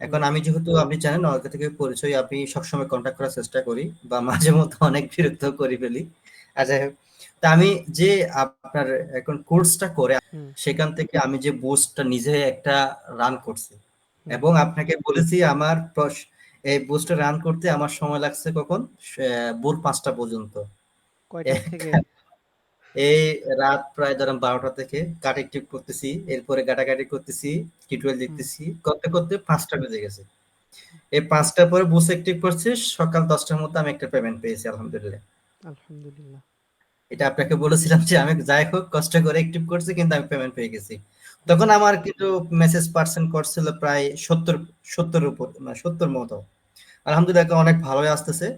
এখন হুম, আমি যেহেতু আপনি জানেন অনেক থেকে পরিচয়, আমি সবসময় কন্ট্যাক্ট করার চেষ্টা করি বা মাঝে মধ্যে অনেক বিরক্ত করে ফেলি। আর যাই হোক, তা আমি যে আপনার এখন কোর্সটা করে হুম, সেখান থেকে আমি যে বুস্টটা নিজে একটা রান করছি হুম। এবং আপনাকে বলেছি আমার এই বুস্টটা রান করতে আমার সময় লাগছে কখন ভোর 5টা পর্যন্ত। কয়টার থেকে? এই রাত প্রায় ধরেন 12টা থেকে কাটিং টিপ করতেছি, এরপরে কাটাকাটি করতেছি, টিউটোরিয়াল হুম, দেখতেছি, করতে করতে 5টা বেজে গেছে। এই 5টার পরে বুস অ্যাক্টিভ করছি, সকাল 10টার মধ্যে আমি একটা পেমেন্ট পেয়েছি আলহামদুলিল্লাহ। আলহামদুলিল্লাহ। এটা আপনাকে বলেছিলাম যে আমি যাই হোক কষ্ট করে অ্যাক্টিভ করছি কিন্তু আমি পেমেন্ট পেয়ে গেছি। হুম, তখন আমার কিন্তু মেসেজ পার্সেন্ট করছিল প্রায় 70 উপর, মানে 70 মতো। আলহামদুলিল্লাহ এখন অনেক ভালোই আসতেছে।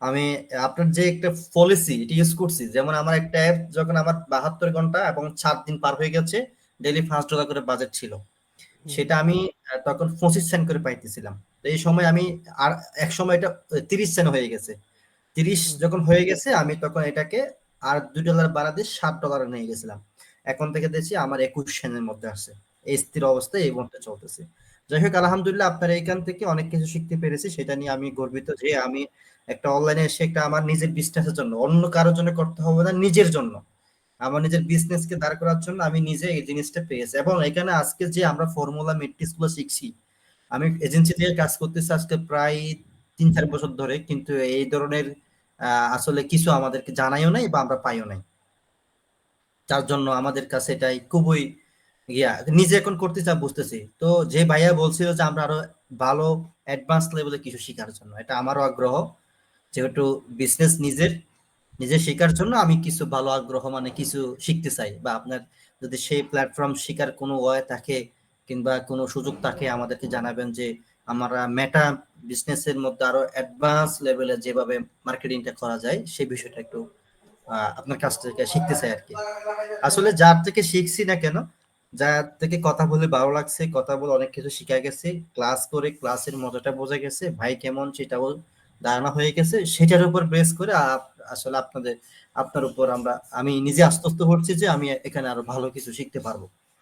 আমি আপনার যে একটা পলিসি এটা ইউজ করছি, যেমন আমার একটা অ্যাপ যখন আমার 72 ঘন্টা এবং 7 দিন পার হয়ে গেছে, ডেইলি $5 করে বাজেট ছিল, হুম, সেটা আমি তখন 25 সেন্ট করে পাইতেছিলাম। তো এই সময় আমি আর এক সময় এটা 30 সেন্ট হয়ে গেছে। 30 হুম, যখন হয়ে গেছে আমি তখন এটাকে আর $2 বাড়া দিয়ে $7 নিয়ে গেছিলাম। এখন থেকে দেখছি আমার 21 সেন্টের মধ্যে আসছে। এই স্থির অবস্থায় এই মুহূর্তে চলতেছে। যাই হোক আলহামদুলিল্লাহ আপনার এইখান থেকে অনেক কিছু শিখতে পেরেছি, সেটা নিয়ে আমি গর্বিত যে আমি একটা অনলাইনে এসে একটা আমার নিজের বিজনেসের জন্য অন্য কারোর জন্য করতে হবে না, নিজের জন্য আমার নিজের বিজনেসকে দাঁড় করার জন্য আমি নিজে এই জিনিসটা পেয়েছি। এবং এখানে আজকে যে আমরা ফর্মুলা মেট্রিক্স গুলো শিখছি, আমি এজেন্সি দিয়ে কাজ করতেছি আজকে প্রায় 3-4 বছর ধরে, কিন্তু এই ধরনের আসলে কিছু আমাদেরকে জানাইও নাই বা আমরা পাইও নাই, যার জন্য আমাদের কাছে এটাই খুবই ইয়া নিজে এখন করতে চা বুঝতেছি। তো যে ভাইয়া বলছিল যে আমরা আরো ভালো অ্যাডভান্স লেভেলে কিছু শেখার জন্য, এটা আমারও আগ্রহ, যেহেতু বিজনেস নিজের নিজে শেখার জন্য আমি কিছু ভালো আগ্রহ, মানে কিছু শিখতে চাই। বা আপনার যদি সেই প্ল্যাটফর্ম শেখার কোনো ওয়ে থাকে কিংবা কোনো সুযোগ থাকে আমাদেরকে জানাবেন, যে আমরা মেটা বিজনেসের মধ্যে আরো অ্যাডভান্স লেভেলে যেভাবে মার্কেটিংটা করা যায় সেই বিষয়টা একটু আপনার কাছ থেকে শিখতে চাই আর কি। আসলে যার থেকে শিখছি না কেন, যার থেকে কথা বলে ভালো লাগছে, কথা বলে অনেক কিছু শিখা গেছে, ক্লাস করে ক্লাসের মজাটা বোঝা গেছে, ভাই কেমন সেটাও ধারণা হয়ে গেছে, সেটার উপর বেস করে আসলে আপনার উপর আমি নিজে আশ্বস্ত হচ্ছি যে আমি এখানে আরো ভালো কিছু শিখতে পারবো।